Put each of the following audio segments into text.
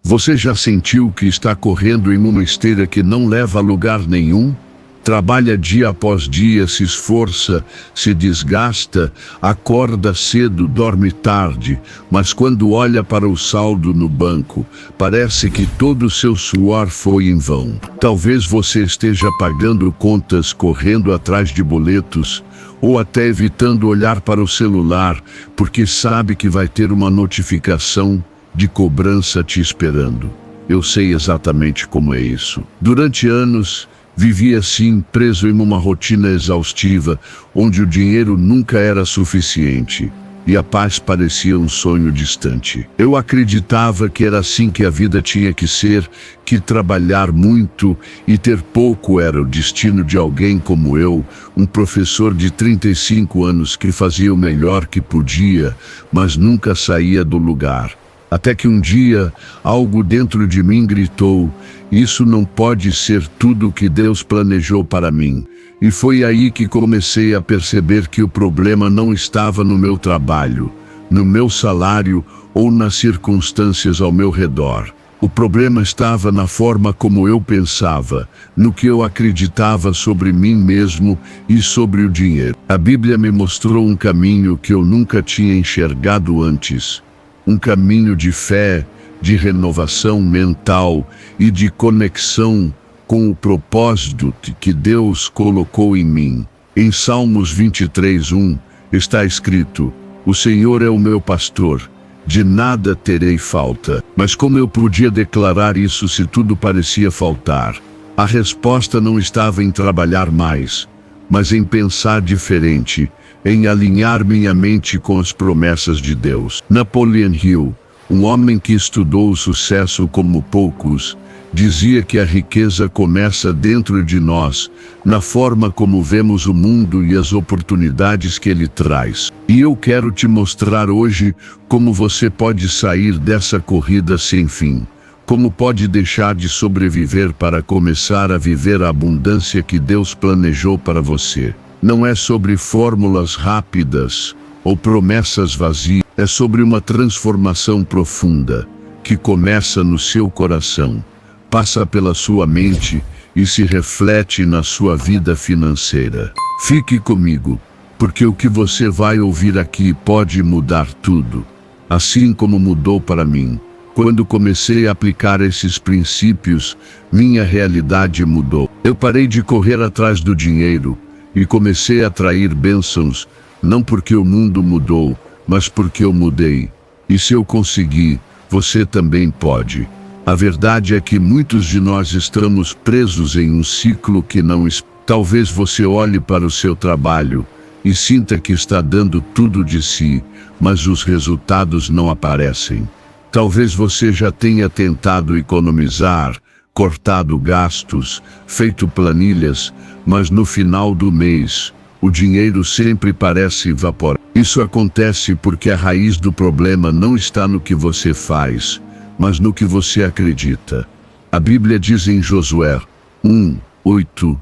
Você já sentiu que está correndo em uma esteira que não leva a lugar nenhum? Trabalha dia após dia, se esforça, se desgasta, acorda cedo, dorme tarde, mas quando olha para o saldo no banco, parece que todo o seu suor foi em vão. Talvez você esteja pagando contas, correndo atrás de boletos, ou até evitando olhar para o celular, porque sabe que vai ter uma notificação de cobrança te esperando. Eu sei exatamente como é isso. Durante anos, vivi assim, preso em uma rotina exaustiva, onde o dinheiro nunca era suficiente e a paz parecia um sonho distante. Eu acreditava que era assim que a vida tinha que ser, que trabalhar muito e ter pouco era o destino de alguém como eu, um professor de 35 anos que fazia o melhor que podia, mas nunca saía do lugar. Até que um dia, algo dentro de mim gritou: isso não pode ser tudo o que Deus planejou para mim. E foi aí que comecei a perceber que o problema não estava no meu trabalho, no meu salário ou nas circunstâncias ao meu redor. O problema estava na forma como eu pensava, no que eu acreditava sobre mim mesmo e sobre o dinheiro. A Bíblia me mostrou um caminho que eu nunca tinha enxergado antes. Um caminho de fé, de renovação mental e de conexão com o propósito que Deus colocou em mim. Em Salmos 23:1 está escrito: o Senhor é o meu pastor, de nada terei falta. Mas como eu podia declarar isso se tudo parecia faltar? A resposta não estava em trabalhar mais, mas em pensar diferente, em alinhar minha mente com as promessas de Deus. Napoleon Hill, um homem que estudou o sucesso como poucos, dizia que a riqueza começa dentro de nós, na forma como vemos o mundo e as oportunidades que ele traz. E eu quero te mostrar hoje como você pode sair dessa corrida sem fim. Como pode deixar de sobreviver para começar a viver a abundância que Deus planejou para você. Não é sobre fórmulas rápidas ou promessas vazias, é sobre uma transformação profunda que começa no seu coração, passa pela sua mente e se reflete na sua vida financeira. Fique comigo, porque o que você vai ouvir aqui pode mudar tudo, assim como mudou para mim. Quando comecei a aplicar esses princípios, minha realidade mudou. Eu parei de correr atrás do dinheiro e comecei a atrair bênçãos, não porque o mundo mudou, mas porque eu mudei. E se eu conseguir, você também pode. A verdade é que muitos de nós estamos presos em um ciclo que não... Talvez você olhe para o seu trabalho e sinta que está dando tudo de si, mas os resultados não aparecem. Talvez você já tenha tentado economizar, cortado gastos, feito planilhas, mas no final do mês, o dinheiro sempre parece evaporar. Isso acontece porque a raiz do problema não está no que você faz, mas no que você acredita. A Bíblia diz em Josué 1:8,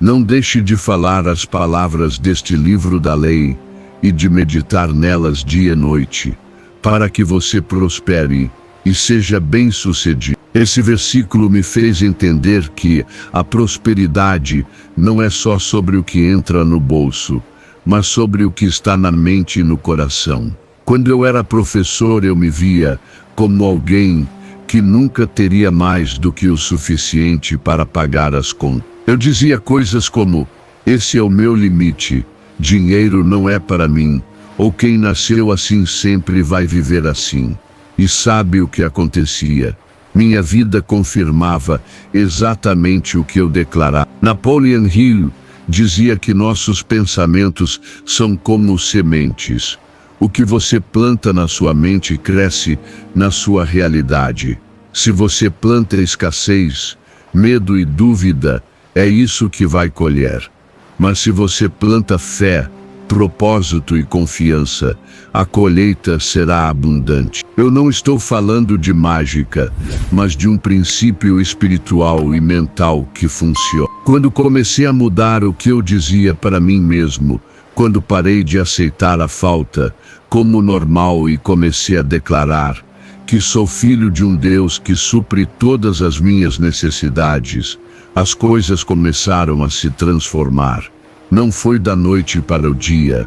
não deixe de falar as palavras deste livro da lei e de meditar nelas dia e noite, para que você prospere e seja bem-sucedido. Esse versículo me fez entender que a prosperidade não é só sobre o que entra no bolso, mas sobre o que está na mente e no coração. Quando eu era professor, eu me via como alguém que nunca teria mais do que o suficiente para pagar as contas. Eu dizia coisas como: esse é o meu limite, dinheiro não é para mim, ou quem nasceu assim sempre vai viver assim. E sabe o que acontecia? Minha vida confirmava exatamente o que eu declarava. Napoleon Hill dizia que nossos pensamentos são como sementes. O que você planta na sua mente cresce na sua realidade. Se você planta escassez, medo e dúvida, é isso que vai colher. Mas se você planta fé, propósito e confiança, a colheita será abundante. Eu não estou falando de mágica, mas de um princípio espiritual e mental que funciona. Quando comecei a mudar o que eu dizia para mim mesmo, quando parei de aceitar a falta como normal e comecei a declarar: que sou filho de um Deus que supre todas as minhas necessidades, as coisas começaram a se transformar. Não foi da noite para o dia,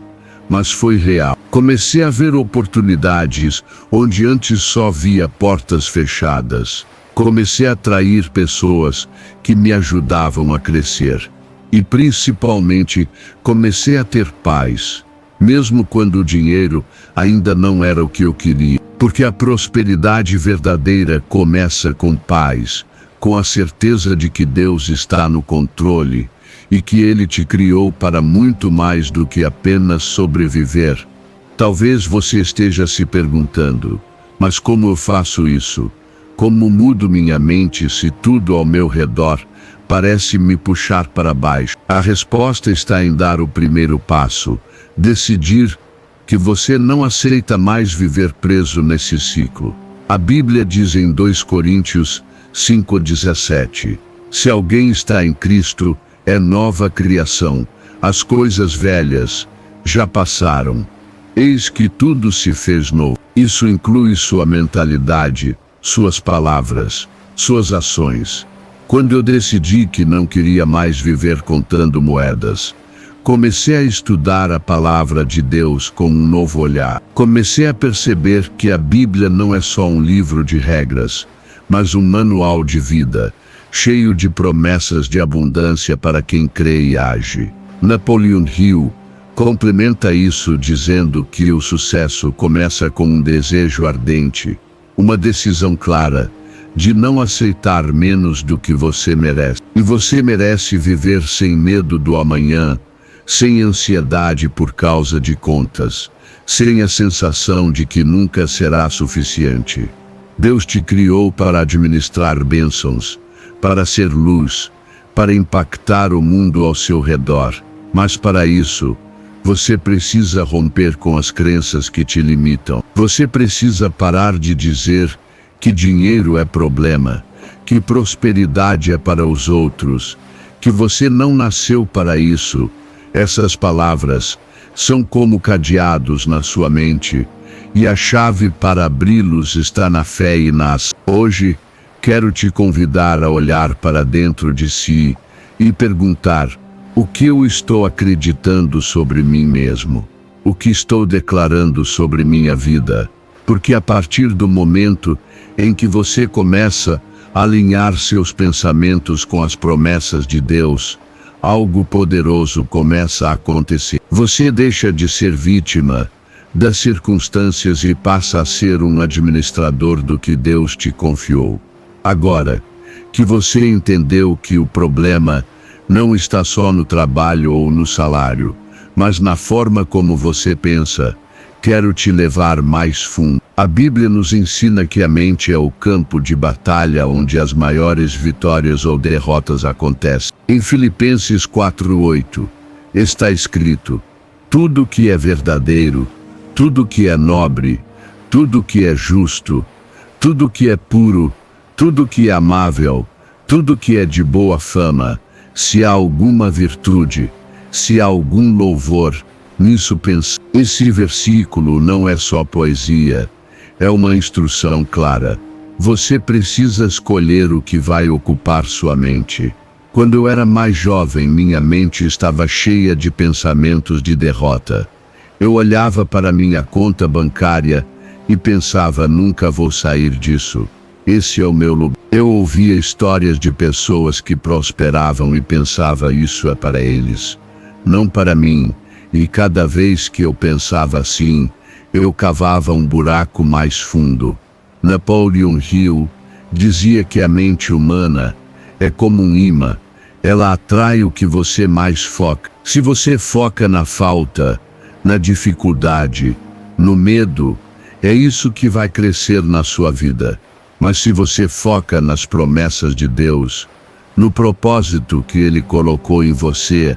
mas foi real. Comecei a ver oportunidades onde antes só via portas fechadas. Comecei a atrair pessoas que me ajudavam a crescer. E principalmente, comecei a ter paz, mesmo quando o dinheiro ainda não era o que eu queria. Porque a prosperidade verdadeira começa com paz, com a certeza de que Deus está no controle e que Ele te criou para muito mais do que apenas sobreviver. Talvez você esteja se perguntando, mas como eu faço isso? Como mudo minha mente se tudo ao meu redor parece me puxar para baixo? A resposta está em dar o primeiro passo, decidir que você não aceita mais viver preso nesse ciclo. A Bíblia diz em 2 Coríntios 5,17, se alguém está em Cristo, é nova criação, as coisas velhas já passaram, eis que tudo se fez novo. Isso inclui sua mentalidade, suas palavras, suas ações. Quando eu decidi que não queria mais viver contando moedas, comecei a estudar a palavra de Deus com um novo olhar. Comecei a perceber que a Bíblia não é só um livro de regras, mas um manual de vida, cheio de promessas de abundância para quem crê e age. Napoleon Hill complementa isso dizendo que o sucesso começa com um desejo ardente, uma decisão clara de não aceitar menos do que você merece. E você merece viver sem medo do amanhã, sem ansiedade por causa de contas, sem a sensação de que nunca será suficiente. Deus te criou para administrar bênçãos, para ser luz, para impactar o mundo ao seu redor. Mas para isso, você precisa romper com as crenças que te limitam. Você precisa parar de dizer que dinheiro é problema, que prosperidade é para os outros, que você não nasceu para isso. Essas palavras são como cadeados na sua mente, e a chave para abri-los está na fé e na ação. Hoje, quero te convidar a olhar para dentro de si e perguntar: o que eu estou acreditando sobre mim mesmo? O que estou declarando sobre minha vida? Porque a partir do momento em que você começa a alinhar seus pensamentos com as promessas de Deus, algo poderoso começa a acontecer. Você deixa de ser vítima das circunstâncias e passa a ser um administrador do que Deus te confiou. Agora que você entendeu que o problema não está só no trabalho ou no salário, mas na forma como você pensa, quero te levar mais fundo. A Bíblia nos ensina que a mente é o campo de batalha onde as maiores vitórias ou derrotas acontecem. Em Filipenses 4:8, está escrito: tudo que é verdadeiro, tudo que é nobre, tudo que é justo, tudo que é puro, tudo que é amável, tudo que é de boa fama, se há alguma virtude, se há algum louvor, nisso pense. Esse versículo não é só poesia, é uma instrução clara. Você precisa escolher o que vai ocupar sua mente. Quando eu era mais jovem, minha mente estava cheia de pensamentos de derrota. Eu olhava para minha conta bancária e pensava: nunca vou sair disso. Esse é o meu lugar. Eu ouvia histórias de pessoas que prosperavam e pensava: isso é para eles, não para mim. E cada vez que eu pensava assim, eu cavava um buraco mais fundo. Napoleon Hill dizia que a mente humana é como um imã. Ela atrai o que você mais foca. Se você foca na falta, na dificuldade, no medo, é isso que vai crescer na sua vida. Mas se você foca nas promessas de Deus, no propósito que Ele colocou em você,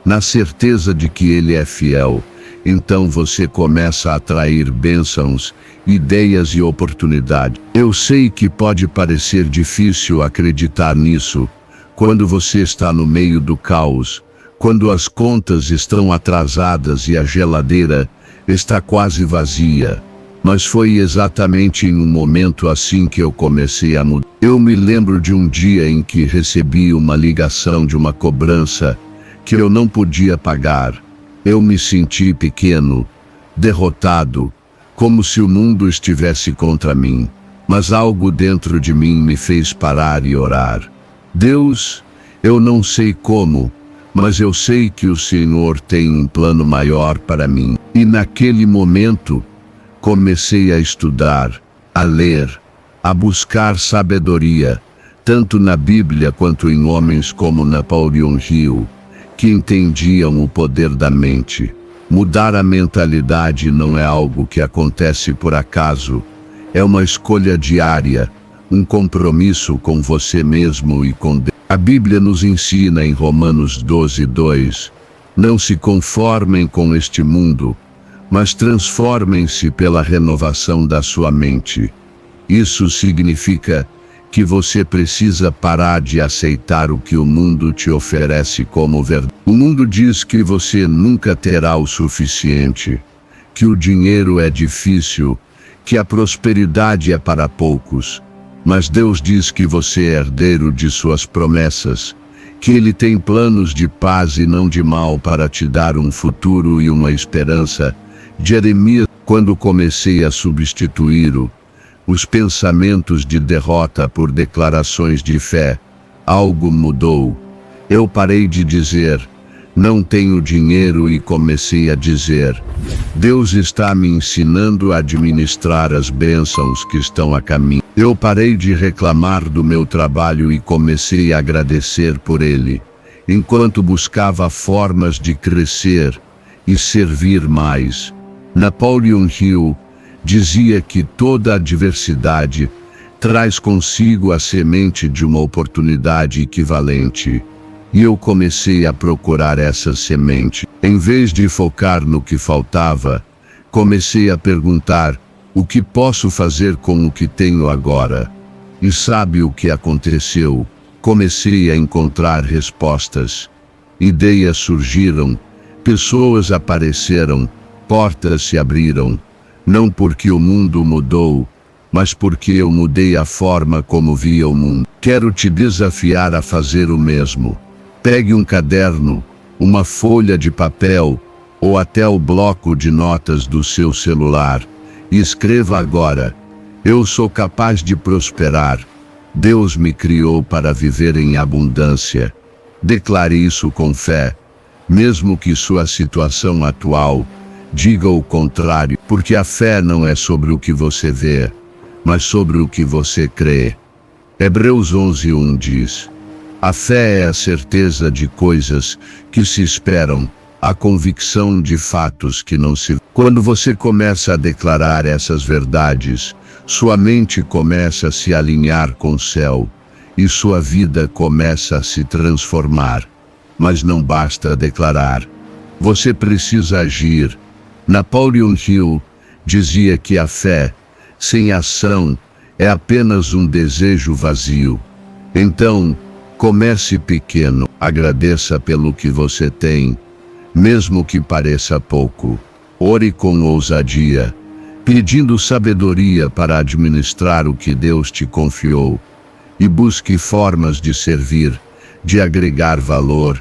na certeza de que Ele é fiel, então você começa a atrair bênçãos, ideias e oportunidades. Eu sei que pode parecer difícil acreditar nisso, quando você está no meio do caos, quando as contas estão atrasadas e a geladeira está quase vazia. Mas foi exatamente em um momento assim que eu comecei a mudar. Eu me lembro de um dia em que recebi uma ligação de uma cobrança que eu não podia pagar. Eu me senti pequeno, derrotado, como se o mundo estivesse contra mim. Mas algo dentro de mim me fez parar e orar. Deus, eu não sei como, mas eu sei que o Senhor tem um plano maior para mim. E naquele momento, comecei a estudar, a ler, a buscar sabedoria, tanto na Bíblia quanto em homens como Napoleon Hill, que entendiam o poder da mente. Mudar a mentalidade não é algo que acontece por acaso, é uma escolha diária, um compromisso com você mesmo e com Deus. A Bíblia nos ensina em Romanos 12:2, não se conformem com este mundo, mas transformem-se pela renovação da sua mente. Isso significa que você precisa parar de aceitar o que o mundo te oferece como verdade. O mundo diz que você nunca terá o suficiente, que o dinheiro é difícil, que a prosperidade é para poucos. Mas Deus diz que você é herdeiro de suas promessas, que Ele tem planos de paz e não de mal para te dar um futuro e uma esperança. Jeremias, quando comecei a substituir os pensamentos de derrota por declarações de fé, algo mudou. Eu parei de dizer, não tenho dinheiro, e comecei a dizer, Deus está me ensinando a administrar as bênçãos que estão a caminho. Eu parei de reclamar do meu trabalho e comecei a agradecer por ele, enquanto buscava formas de crescer e servir mais. Napoleon Hill dizia que toda adversidade traz consigo a semente de uma oportunidade equivalente. E eu comecei a procurar essa semente. Em vez de focar no que faltava, comecei a perguntar, o que posso fazer com o que tenho agora? E sabe o que aconteceu? Comecei a encontrar respostas. Ideias surgiram, pessoas apareceram, portas se abriram. Não porque o mundo mudou, mas porque eu mudei a forma como via o mundo. Quero te desafiar a fazer o mesmo. Pegue um caderno, uma folha de papel, ou até o bloco de notas do seu celular, e escreva agora, eu sou capaz de prosperar. Deus me criou para viver em abundância. Declare isso com fé, mesmo que sua situação atual diga o contrário, porque a fé não é sobre o que você vê, mas sobre o que você crê. Hebreus 11:1 diz, a fé é a certeza de coisas que se esperam, a convicção de fatos que não se... Quando você começa a declarar essas verdades, sua mente começa a se alinhar com o céu, e sua vida começa a se transformar. Mas não basta declarar, você precisa agir. Napoleon Hill dizia que a fé, sem ação, é apenas um desejo vazio. Então, comece pequeno, agradeça pelo que você tem, mesmo que pareça pouco. Ore com ousadia, pedindo sabedoria para administrar o que Deus te confiou, e busque formas de servir, de agregar valor,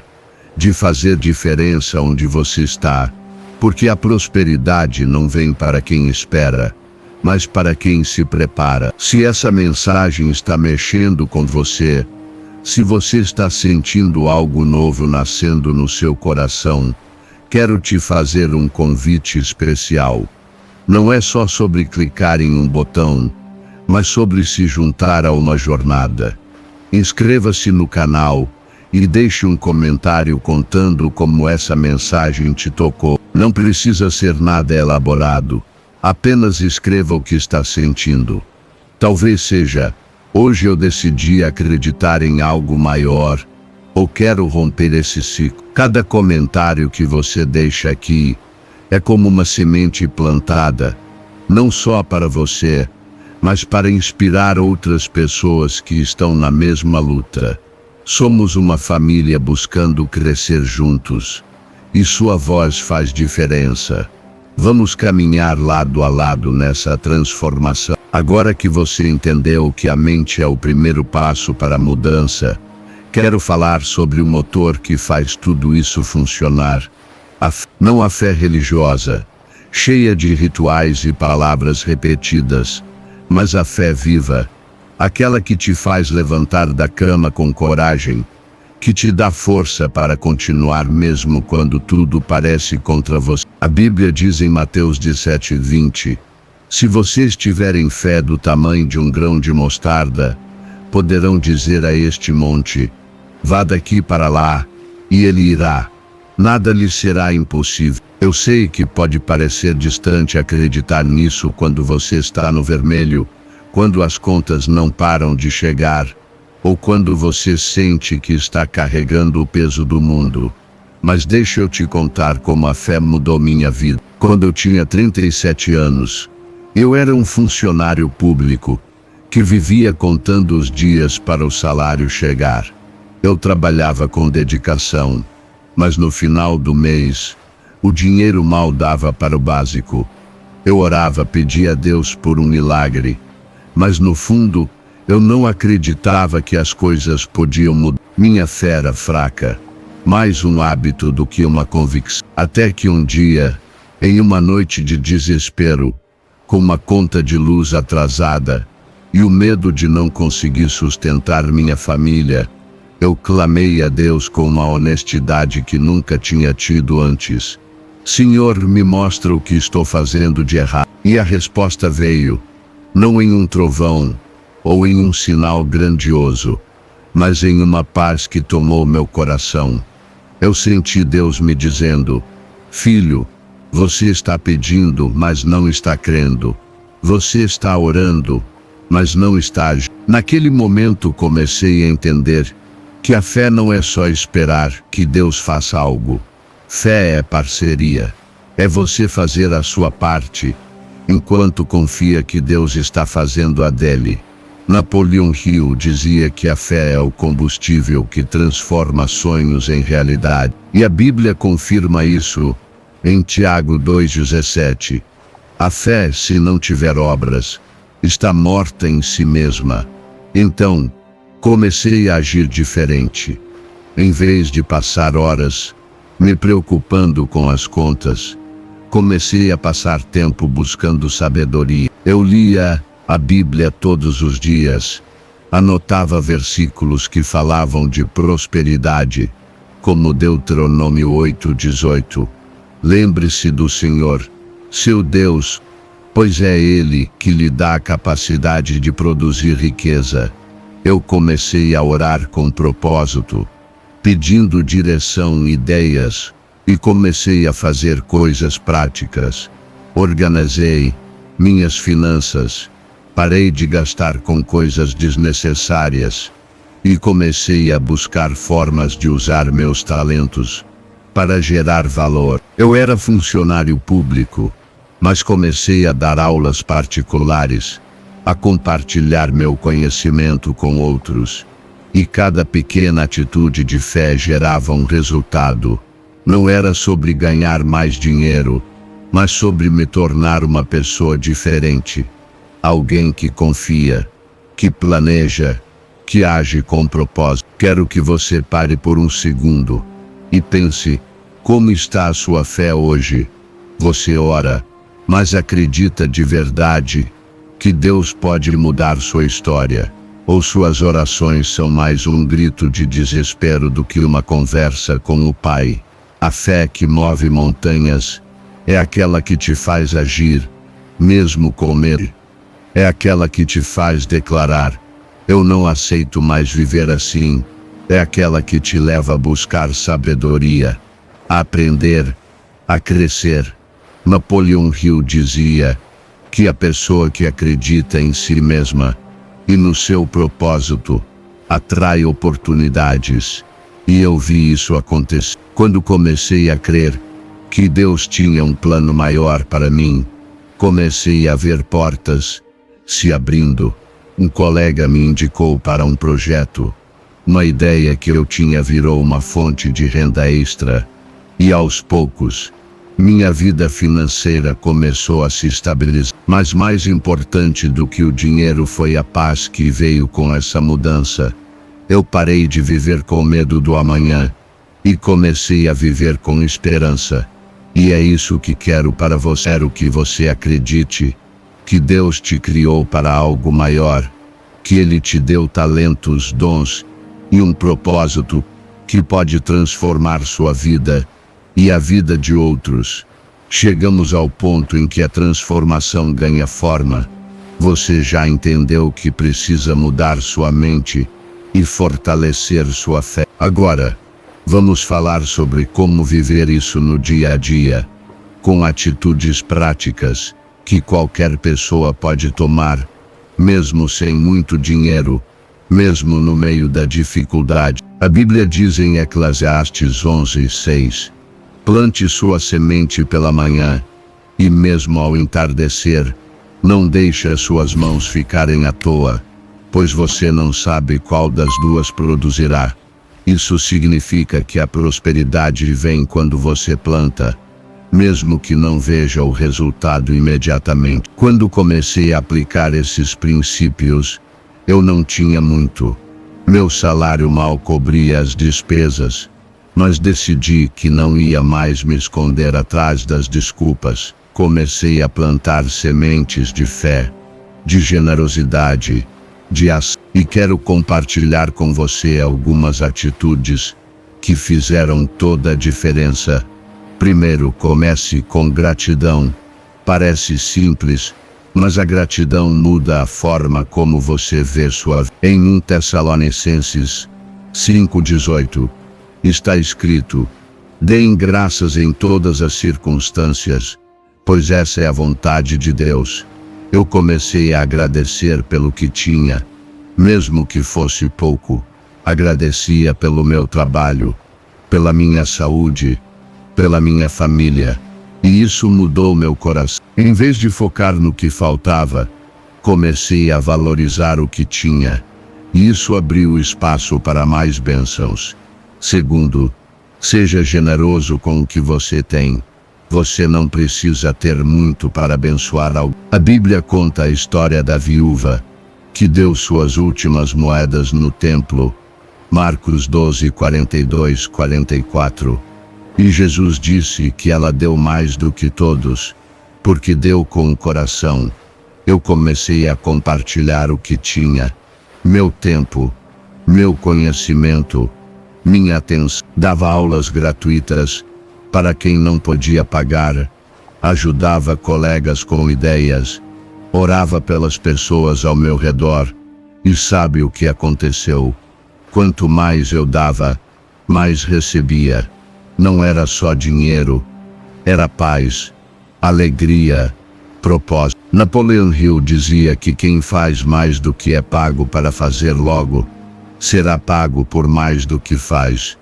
de fazer diferença onde você está, porque a prosperidade não vem para quem espera, mas para quem se prepara. Se essa mensagem está mexendo com você, se você está sentindo algo novo nascendo no seu coração, quero te fazer um convite especial. Não é só sobre clicar em um botão, mas sobre se juntar a uma jornada. Inscreva-se no canal e deixe um comentário contando como essa mensagem te tocou. Não precisa ser nada elaborado, apenas escreva o que está sentindo. Talvez seja, hoje eu decidi acreditar em algo maior, ou quero romper esse ciclo. Cada comentário que você deixa aqui é como uma semente plantada, não só para você, mas para inspirar outras pessoas que estão na mesma luta. Somos uma família buscando crescer juntos, e sua voz faz diferença. Vamos caminhar lado a lado nessa transformação. Agora que você entendeu que a mente é o primeiro passo para a mudança, quero falar sobre o motor que faz tudo isso funcionar. Não a fé religiosa, cheia de rituais e palavras repetidas, mas a fé viva, aquela que te faz levantar da cama com coragem, que te dá força para continuar mesmo quando tudo parece contra você. A Bíblia diz em Mateus 17:20, se vocês tiverem fé do tamanho de um grão de mostarda, poderão dizer a este monte, vá daqui para lá, e ele irá. Nada lhe será impossível. Eu sei que pode parecer distante acreditar nisso quando você está no vermelho, quando as contas não param de chegar, ou quando você sente que está carregando o peso do mundo. Mas deixa eu te contar como a fé mudou minha vida. Quando eu tinha 37 anos, eu era um funcionário público, que vivia contando os dias para o salário chegar. Eu trabalhava com dedicação, mas no final do mês, o dinheiro mal dava para o básico. Eu orava, pedia a Deus por um milagre, mas no fundo, eu não acreditava que as coisas podiam mudar. Minha fé era fraca, mais um hábito do que uma convicção. Até que um dia, em uma noite de desespero, com uma conta de luz atrasada, e o medo de não conseguir sustentar minha família, eu clamei a Deus com uma honestidade que nunca tinha tido antes. Senhor, me mostra o que estou fazendo de errado. E a resposta veio, não em um trovão, ou em um sinal grandioso, mas em uma paz que tomou meu coração. Eu senti Deus me dizendo, filho, você está pedindo, mas não está crendo. Você está orando, mas não está agindo. Naquele momento comecei a entender que a fé não é só esperar que Deus faça algo. Fé é parceria. É você fazer a sua parte, enquanto confia que Deus está fazendo a dele. Napoleão Hill dizia que a fé é o combustível que transforma sonhos em realidade. E a Bíblia confirma isso em Tiago 2,17. A fé, se não tiver obras, está morta em si mesma. Então, comecei a agir diferente. Em vez de passar horas me preocupando com as contas, comecei a passar tempo buscando sabedoria. Eu lia a Bíblia todos os dias, anotava versículos que falavam de prosperidade, como Deuteronômio 8:18. Lembre-se do Senhor, seu Deus, pois é Ele que lhe dá a capacidade de produzir riqueza. Eu comecei a orar com propósito, pedindo direção e ideias, e comecei a fazer coisas práticas. Organizei minhas finanças, parei de gastar com coisas desnecessárias, e comecei a buscar formas de usar meus talentos para gerar valor. Eu era funcionário público, mas comecei a dar aulas particulares, a compartilhar meu conhecimento com outros, e cada pequena atitude de fé gerava um resultado. Não era sobre ganhar mais dinheiro, mas sobre me tornar uma pessoa diferente. Alguém que confia, que planeja, que age com propósito. Quero que você pare por um segundo e pense, como está a sua fé hoje? Você ora, mas acredita de verdade que Deus pode mudar sua história? Ou suas orações são mais um grito de desespero do que uma conversa com o Pai? A fé que move montanhas é aquela que te faz agir, mesmo com medo. É aquela que te faz declarar, eu não aceito mais viver assim. É aquela que te leva a buscar sabedoria, a aprender, a crescer. Napoleão Hill dizia que a pessoa que acredita em si mesma e no seu propósito atrai oportunidades. E eu vi isso acontecer. Quando comecei a crer que Deus tinha um plano maior para mim, comecei a ver portas se abrindo. Um colega me indicou para um projeto. Uma ideia que eu tinha virou uma fonte de renda extra. E aos poucos, Minha vida financeira começou a se estabilizar. Mas mais importante do que o dinheiro foi a paz que veio com essa mudança. Eu parei de viver com medo do amanhã e comecei a viver com esperança. E é isso que quero para você. Quero que você acredite que Deus te criou para algo maior, que Ele te deu talentos, dons e um propósito que pode transformar sua vida e a vida de outros. Chegamos ao ponto em que a transformação ganha forma. Você já entendeu que precisa mudar sua mente e fortalecer sua fé. Agora, vamos falar sobre como viver isso no dia a dia, com atitudes práticas que qualquer pessoa pode tomar, mesmo sem muito dinheiro, mesmo no meio da dificuldade. A Bíblia diz em Eclesiastes 11:6, plante sua semente pela manhã, e mesmo ao entardecer, não deixe as suas mãos ficarem à toa, pois você não sabe qual das duas produzirá. Isso significa que a prosperidade vem quando você planta, mesmo que não veja o resultado imediatamente. Quando comecei a aplicar esses princípios, eu não tinha muito. Meu salário mal cobria as despesas, mas decidi que não ia mais me esconder atrás das desculpas. Comecei a plantar sementes de fé, de generosidade, de ação. E quero compartilhar com você algumas atitudes que fizeram toda a diferença. Primeiro, comece com gratidão. Parece simples, mas a gratidão muda a forma como você vê sua vida. Em 1 Tessalonicenses 5:18, está escrito: deem graças em todas as circunstâncias, pois essa é a vontade de Deus. Eu comecei a agradecer pelo que tinha, mesmo que fosse pouco. Agradecia pelo meu trabalho, pela minha saúde, pela minha família. E isso mudou meu coração. Em vez de focar no que faltava, comecei a valorizar o que tinha. E isso abriu espaço para mais bênçãos. Segundo, seja generoso com o que você tem. Você não precisa ter muito para abençoar alguém. A Bíblia conta a história da viúva que deu suas últimas moedas no templo. Marcos 12:42-44. E Jesus disse que ela deu mais do que todos, porque deu com o coração. Eu comecei a compartilhar o que tinha, meu tempo, meu conhecimento, minha atenção. Dava aulas gratuitas para quem não podia pagar, ajudava colegas com ideias, orava pelas pessoas ao meu redor. E sabe o que aconteceu? Quanto mais eu dava, mais recebia. Não era só dinheiro, era paz, alegria, propósito. Napoleão Hill dizia que quem faz mais do que é pago para fazer logo, será pago por mais do que faz.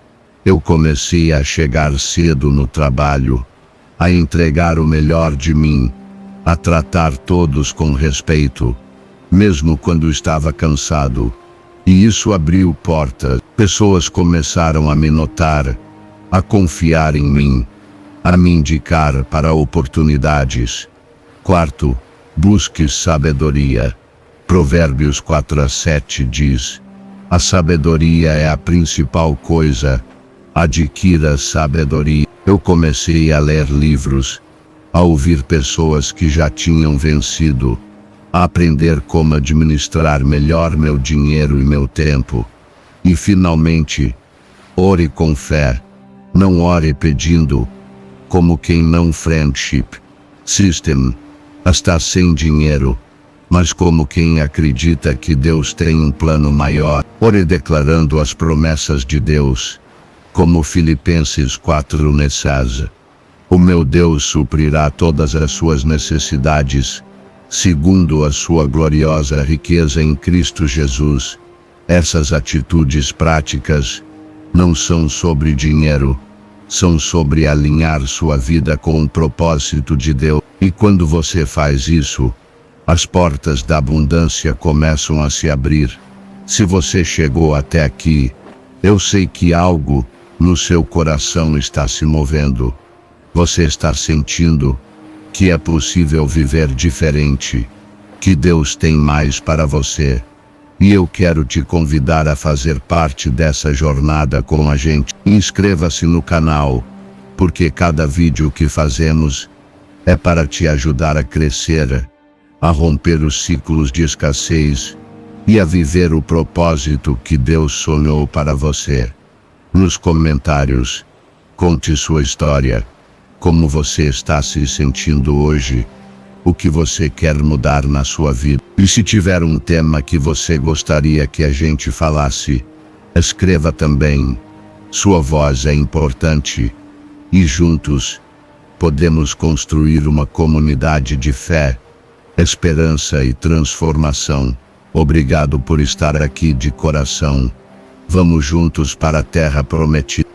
Eu comecei a chegar cedo no trabalho, a entregar o melhor de mim, a tratar todos com respeito, mesmo quando estava cansado. E isso abriu portas. Pessoas começaram a me notar, a confiar em mim, a me indicar para oportunidades. Quarto, busque sabedoria. Provérbios 4:7 diz: a sabedoria é a principal coisa. Adquira sabedoria. Eu comecei a ler livros, a ouvir pessoas que já tinham vencido, a aprender como administrar melhor meu dinheiro e meu tempo. E finalmente, ore com fé. Não ore pedindo, como quem não friendship system está sem dinheiro, mas como quem acredita que Deus tem um plano maior. Ore declarando as promessas de Deus, como Filipenses 4:9. O meu Deus suprirá todas as suas necessidades, segundo a sua gloriosa riqueza em Cristo Jesus. Essas atitudes práticas não são sobre dinheiro, são sobre alinhar sua vida com o propósito de Deus. E quando você faz isso, as portas da abundância começam a se abrir. Se você chegou até aqui, eu sei que algo no seu coração está se movendo. Você está sentindo que é possível viver diferente, que Deus tem mais para você. E eu quero te convidar a fazer parte dessa jornada com a gente. Inscreva-se no canal, porque cada vídeo que fazemos é para te ajudar a crescer, a romper os ciclos de escassez e a viver o propósito que Deus sonhou para você. Nos comentários, conte sua história, como você está se sentindo hoje, o que você quer mudar na sua vida. E se tiver um tema que você gostaria que a gente falasse, escreva também. Sua voz é importante e juntos podemos construir uma comunidade de fé, esperança e transformação. Obrigado por estar aqui de coração. Vamos juntos para a Terra Prometida.